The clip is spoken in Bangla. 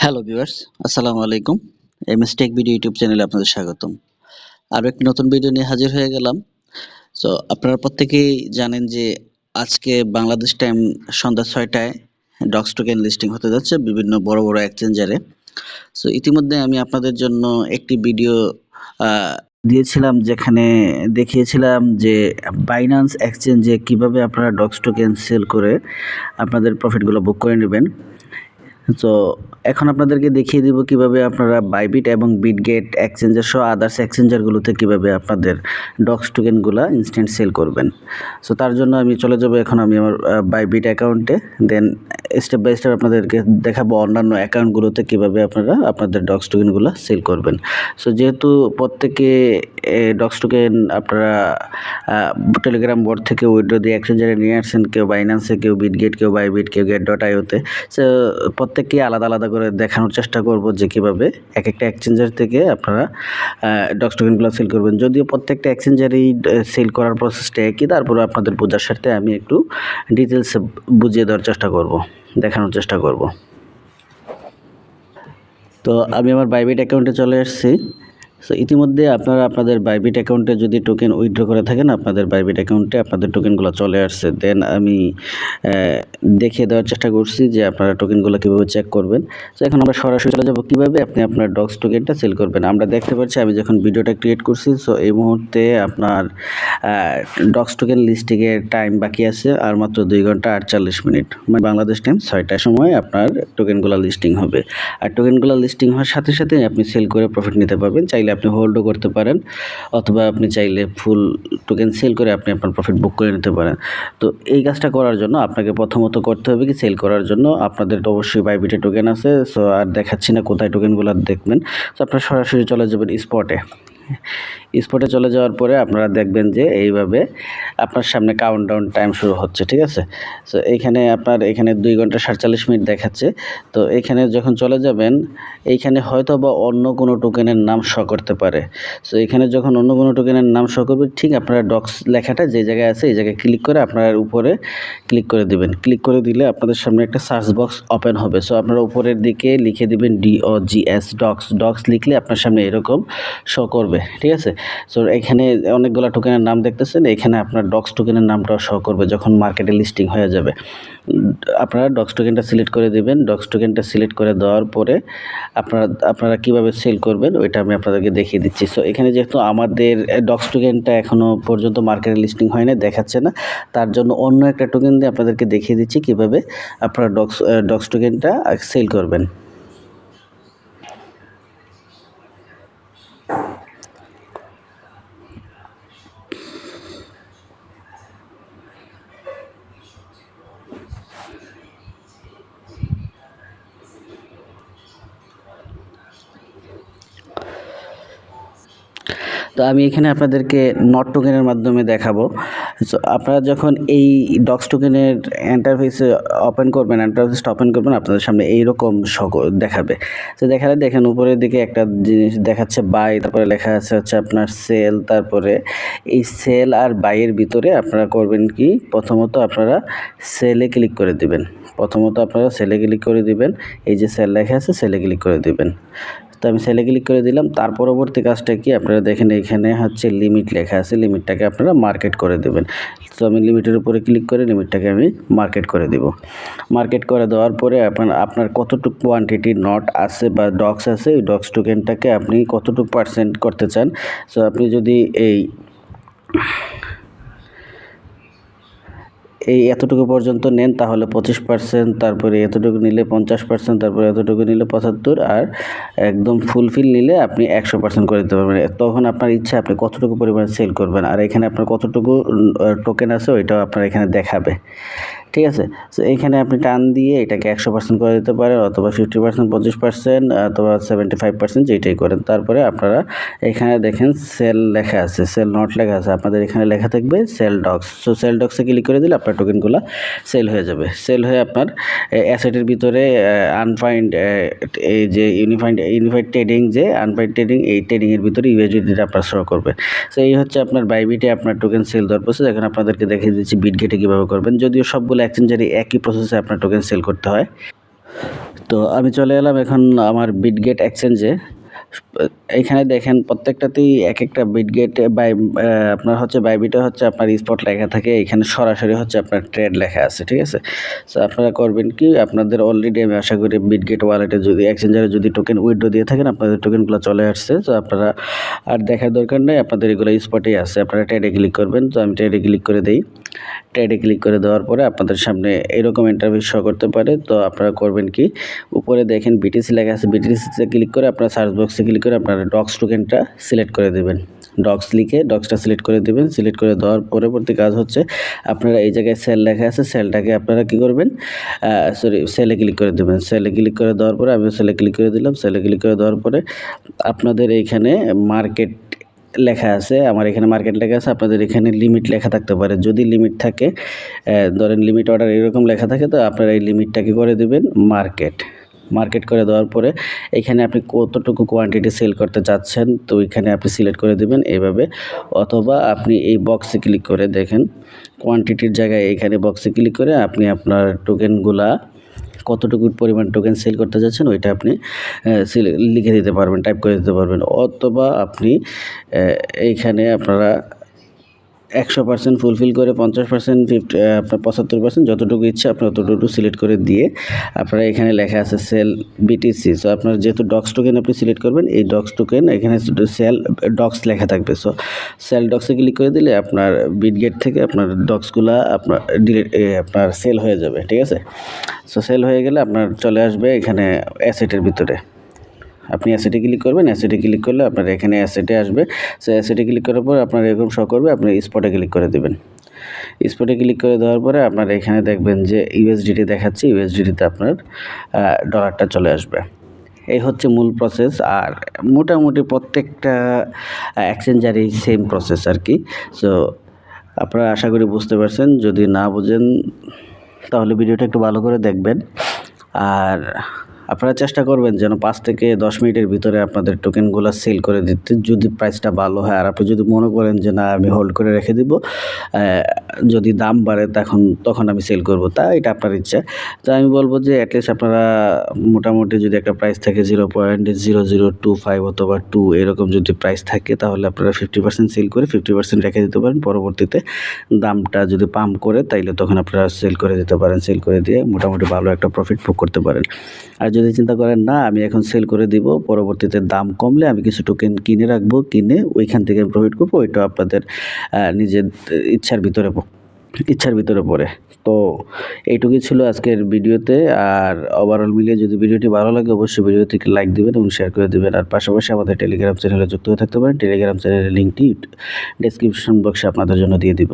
হ্যালো ভিউয়ার্স, আসসালামু আলাইকুম। এমএস টেক ভিডিও ইউটিউব চ্যানেলে আপনাদের স্বাগতম। আরো একটি নতুন ভিডিও নিয়ে হাজির হয়ে গেলাম। আপনারা প্রত্যেকেই জানেন যে আজকে বাংলাদেশ টাইম সন্ধ্যা ৬টায় ডক্স টোকেন লিস্টিং হতে যাচ্ছে বিভিন্ন বড়, বড় এক্সচেঞ্জারে। ইতিমধ্যে আমি আপনাদের জন্য একটি ভিডিও আ দিয়েছিলাম যেখানে দেখিয়েছিলাম যে বাইন্যান্স এক্সচেঞ্জে কিভাবে আপনারা ডক্স টোকেন সেল করে আপনাদের প্রফিটগুলো বুক করে নিবেন। তো এখন আপনাদেরকে দেখিয়ে দিব কিভাবে আপনারা বাইবিট এবং বিটগেট এক্সচেঞ্জার সহ আদার্স এক্সচেঞ্জারগুলোতে কিভাবে আপনাদের ডক্স টোকেনগুলা ইনস্ট্যান্ট সেল করবেন। তার জন্য আমি চলে যাব এখন আমি আমার বাইবিট অ্যাকাউন্টে, দেন স্টেপ বাই স্টেপ আপনাদেরকে দেখাবো অন্যান্য অ্যাকাউন্টগুলোতে কিভাবে আপনারা আপনাদের ডক্স টোকেনগুলো সেল করবেন। যেহেতু প্রত্যেকে ডক্স টোকেন আপনারা টেলিগ্রাম বোর্ড থেকে উইথড্র দিয়ে এক্সচেঞ্জারে নিয়ে আসছেন, কেউ বাইন্যান্সে, কেউ বিটগেট, কেউ বাইবিট, কেউ get.ioতে। প্রত্যেককে আলাদা আলাদা করে দেখানোর চেষ্টা করব যে কীভাবে এক একটা এক্সচেঞ্জার থেকে আপনারা ডক্স টোকেনগুলো সেল করবেন। যদিও প্রত্যেকটা এক্সচেঞ্জারেই সেল করার প্রসেসটা একই, তারপরে আপনাদের বোঝার স্বার্থে আমি একটু ডিটেলসে বুঝিয়ে দেওয়ার চেষ্টা করব, দেখানোর চেষ্টা করব। তো আমি আমার বাইবিট অ্যাকাউন্টে চলে এসেছি। ইতিমধ্যে আপনারা আপনাদের বাইবিট অ্যাকাউন্টে যদি টোকেন উইথড্র করে থাকেন, আপনাদের বাইবিট অ্যাকাউন্টে আপনাদের টোকেনগুলো চলে আসছে। দেন আমি দেখিয়ে দেওয়ার চেষ্টা করছি যে আপনারা টোকেনগুলো কীভাবে চেক করবেন। এখন আমরা সরাসরি চলে যাব কীভাবে আপনি আপনার ডক্স টোকেনটা সেল করবেন। আমরা দেখতে পাচ্ছি আমি যখন ভিডিওটা ক্রিয়েট করছি, এই মুহূর্তে আপনার ডক্স টোকেন লিস্টিংয়ের টাইম বাকি আছে আর মাত্র 2 ঘন্টা 48 মিনিট, মানে বাংলাদেশ টাইম 6টার সময় আপনার টোকেনগুলো লিস্টিং হবে। আর টোকেনগুলো লিস্টিং হওয়ার সাথে সাথে আপনি সেল করে প্রফিট নিতে পারবেন। চাইলে আপনি হোল্ডও করতে পারেন, অথবা আপনি চাইলে ফুল টোকেন সেল করে আপনি আপনার প্রফিট বুক করে নিতে পারেন। তো এই কাজটা করার জন্য আপনাকে প্রথমত করতে হবে কি, সেল করার জন্য আপনাদের তো অবশ্যই বাইবিটে টোকেন আছে। আর দেখাচ্ছি না কোথায় টোকেনগুলো দেখবেন। আপনারা সরাসরি চলে যাবেন স্পটে চলে যাওয়ার পরে আপনারা দেখবেন যে এইভাবে আপনার সামনে কাউন্টডাউন টাইম শুরু হচ্ছে, ঠিক আছে। এইখানে আপনার এখানে 2 ঘন্টা 47 মিনিট দেখাচ্ছে। তো এইখানে যখন চলে যাবেন, এইখানে হয়তো বা অন্য কোনো টোকেনের নাম শো করতে পারে। এখানে যখন অন্য কোনো টোকেনের নাম শো করবে, ঠিক আপনারা ডক্স লেখাটা যে জায়গায় আছে এই জায়গায় ক্লিক করে আপনার উপরে ক্লিক করে দিবেন। ক্লিক করে দিলে আপনাদের সামনে একটা সার্চ বক্স ওপেন হবে। আপনারা উপরের দিকে লিখে দিবেন DOGS ডক্স লিখলে আপনার সামনে এরকম শো করবে, ঠিক আছে। এখানে অনেকগুলো টোকেনের নাম দেখতেছেন, এখানে আপনার ডক্স টোকেনের নামটাও শো করবে যখন মার্কেটে লিস্টিং হয়ে যাবে। আপনারা ডক্স টোকেনটা সিলেক্ট করে দেবেন। ডক্স টোকেনটা সিলেক্ট করে দেওয়ার পরে আপনারা কীভাবে সেল করবেন ওইটা আমি আপনাদেরকে দেখিয়ে দিচ্ছি। এখানে যেহেতু আমাদের ডক্স টোকেনটা এখনও পর্যন্ত মার্কেটে লিস্টিং হয় না, দেখাচ্ছে না, তার জন্য অন্য একটা টোকেন দিয়ে আপনাদেরকে দেখিয়ে দিচ্ছি কীভাবে আপনারা ডক্স টোকেনটা সেল করবেন। তো আমি এখানে আপনাদেরকে নট টোকেনের মাধ্যমে দেখাবো। আপনারা যখন এই ডক্স টোকেনের ইন্টারফেসটা ওপেন করবেন, আপনাদের সামনে এইরকম দেখাবে। দেখালে দেখেন উপরের দিকে একটা জিনিস দেখাচ্ছে বাই, তারপরে লেখা আছে হচ্ছে আপনার সেল। তারপরে এই সেল আর বাইয়ের ভিতরে আপনারা করবেন কি, প্রথমত আপনারা সেলে ক্লিক করে দিবেন। এই যে সেল লেখা আছে, সেলে ক্লিক করে দিবেন। তো আমি সেলে ক্লিক করে দিলাম। তার পরবর্তী কাজটা কি, আপনারা দেখেন এখানে হচ্ছে লিমিট লেখা আছে, লিমিটটাকে আপনারা মার্কেট করে দেবেন। আমি লিমিটের উপরে ক্লিক করে লিমিটটাকে আমি মার্কেট করে দিব। মার্কেট করে দেওয়ার পরে আপনার কতটুকু কোয়ান্টিটি নট আছে বা ডক্স আছে, এই ডক্স টোকেনটাকে আপনি কতটুকু পার্সেন্ট করতে চান। আপনি যদি এই এতটুকু পর্যন্ত নেন তাহলে 25%, তারপরে এতটুকু নিলে 50%, তারপরে এতটুকু নিলে 75%, আর একদম ফুলফিল নিলে আপনি 100% করে দিতে পারবেন। তখন আপনার ইচ্ছা আপনি কতটুকু পরিমাণ সেল করবেন, আর এখানে আপনার কতটুকু টোকেন আছে ওইটাও আপনার এখানে দেখাবে, ঠিক আছে। এইখানে আপনি টান দিয়ে এটাকে 100% করে দিতে পারেন, অথবা 50%, 25%, অথবা 75%, যেটাই করেন। তারপরে আপনারা এখানে দেখেন সেল লেখা আছে, সেল নট লেখা আছে, আপনাদের এখানে লেখা থাকবে সেল ডক্স। সেল ডক্সে ক্লিক করে দিলে আপনার টোকেনগুলো সেল হয়ে যাবে। সেল হয়ে আপনার অ্যাসেটের ভিতরে আনফাইন্ড এই যে ইউনিফাইড ট্রেডিং, যে আনফাইন্ড ট্রেডিং, এই ট্রেডিংয়ের ভিতরে ইউএসডিটা আপনার শো করবে। এই হচ্ছে আপনার বাইবিটে আপনার টোকেন সেল দেওয়ার প্রসেস। এখন আপনাদেরকে দেখিয়ে দিচ্ছি বিটগেটে কীভাবে করবেন। যদিও সবগুলো এক্সচেঞ্জারে একই প্রসেসে আপনার টোকেন সেল করতে হয়। তো আমি চলে এলাম এখন আমার বিটগেট এক্সচেঞ্জে। এইখানে দেখেন প্রত্যেকটাতেই এক একটা বিটগেট বাই আপনার হচ্ছে বাইবিটে হচ্ছে আপনার স্পট লেখা থাকে, এখানে সরাসরি হচ্ছে আপনার ট্রেড লেখা আছে, ঠিক আছে। সো আপনারা করবেন কি, আপনাদের অলরেডি আমি আশা করি বিটগেট ওয়ালেটে যদি এক্সচেঞ্জারে যদি টোকেন উইথড্র দিয়ে থাকেন আপনাদের টোকেনগুলো চলে আসছে। তো আপনারা আর দেখার দরকার নেই, আপনাদের এগুলো স্পটেই আছে। আপনারা ট্রেডে ক্লিক করবেন। তো আমি ট্রেডে ক্লিক করে দিই। ট্রেডে ক্লিক করে দেওয়ার পরে আপনাদের সামনে এরকম ইন্টারভিউ শো করতে পারে। তো আপনারা করবেন কি, উপরে দেখেন বিটিসি লেখা আছে, বিটিসিতে ক্লিক করে আপনারা সার্চ বক্সে ক্লিক করে আপনারা ডক্স টোকেনটা সিলেক্ট করে দেবেন। ডক্স লিখে ডক্সটা সিলেক্ট করে দেবেন। সিলেক্ট করে দেওয়ার পরবর্তী কাজ হচ্ছে আপনারা এই জায়গায় সেল লেখা আছে, সেলটাকে আপনারা কী করবেন, সেলে ক্লিক করে দেবেন। সেলে ক্লিক করে দেওয়ার পরে আমি সেলে ক্লিক করে দিলাম। সেলে ক্লিক করে দেওয়ার পরে আপনাদের এইখানে মার্কেট লেখা আছে, আমার এখানে মার্কেট লেখা আছে, আপনাদের এখানে লিমিট লেখা থাকতে পারে। যদি লিমিট থাকে, ধরেন লিমিট অর্ডার এরকম লেখা থাকে, তো আপনারা এই লিমিটটাকে করে দেবেন মার্কেট করে দেওয়ার পরে এখানে আপনি কতটুকু কোয়ান্টিটি সেল করতে চাচ্ছেন, তো এখানে আপনি সিলেক্ট করে দেবেন এইভাবে। অথবা আপনি এই বক্সে ক্লিক করে দেখেন কোয়ান্টিটির জায়গায় এখানে বক্সে ক্লিক করে আপনি আপনার টোকেনগুলা কতটুকু পরিমাণ টোকেন সেল করতে যাচ্ছেন ওইটা আপনি লিখে দিতে পারবেন, টাইপ করে দিতে পারবেন। অথবা আপনি এইখানে আপনারা 100% ফুলফিল করে 50%, আপনার 75% যতটুকু ইচ্ছা আপনি ততটুকু সিলেক্ট করে দিয়ে আপনারা এখানে লেখা আছে সেল বিটিসি। সো আপনার যেহেতু ডক্স টোকেন আপনি সিলেক্ট করবেন, এই ডক্স টোকেন এখানে সেল ডক্স লেখা থাকবে। সো সেল ডক্সে ক্লিক করে দিলে আপনার বিটগেট থেকে আপনার ডক্সগুলা আপনার আপনার সেল হয়ে যাবে, ঠিক আছে। সো সেল হয়ে গেলে আপনার চলে আসবে এখানে অ্যাসেটের ভিতরে। আপনি অ্যাসেটে ক্লিক করবেন। অ্যাসেটে ক্লিক করলে আপনার এখানে অ্যাসেটে আসবে। সো অ্যাসেটে ক্লিক করার পর আপনার এরকম শো করবে, আপনি স্পটে ক্লিক করে দেবেন। স্পটে ক্লিক করে দেওয়ার পরে আপনার এখানে দেখবেন যে ইউএসডিটি দেখাচ্ছে, ইউএসডিটিতে আপনার ডলারটা চলে আসবে। এই হচ্ছে মূল প্রসেস। আর মোটামুটি প্রত্যেকটা এক্সচেঞ্জারই সেম প্রসেস আর কি। সো আপনারা আশা করি বুঝতে পারছেন। যদি না বুঝেন তাহলে ভিডিওটা একটু ভালো করে দেখবেন। আর আপনারা চেষ্টা করবেন যেন 5 থেকে 10 মিনিটের ভিতরে আপনাদের টোকেনগুলো সেল করে দিতে, যদি প্রাইসটা ভালো হয়। আর আপনি যদি মনে করেন যে না আমি হোল্ড করে রেখে দিব, যদি দাম বাড়ে তখন আমি সেল করব, তা এটা আপনার ইচ্ছা। তো আমি বলবো যে অ্যাটলিস্ট আপনারা মোটামুটি যদি একটা প্রাইস থাকে 0.0025 অথবা 2 এরকম যদি প্রাইস থাকে, তাহলে আপনারা 50% সেল করে 50% রেখে দিতে পারেন। পরবর্তীতে দামটা যদি পাম্প করে তাইলে তখন আপনারা সেল করে দিতে পারেন। সেল করে দিয়ে মোটামুটি ভালো একটা প্রফিট ভোগ করতে পারেন। আর যদি চিন্তা করেন না আমি এখন সেল করে দিব, পরবর্তীতে দাম কমলে আমি কিছু টোকেন কিনে রাখবো, কিনে ওইখান থেকে প্রফিট করবো, ওইটা আপনাদের নিজের ইচ্ছার ভিতরে পড়ে। তো এইটুকুই ছিল আজকের ভিডিওতে। আর ওভারঅল মিলিয়ে যদি ভিডিওটি ভালো লাগে অবশ্যই ভিডিওটিকে লাইক দিবেন এবং শেয়ার করে দিবেন। আর পাশাপাশি আমাদের টেলিগ্রাম চ্যানেলে যুক্ত হয়ে থাকতে পারেন। টেলিগ্রাম চ্যানেলের লিঙ্কটি ডেসক্রিপশন বক্সে আপনাদের জন্য দিয়ে দিব।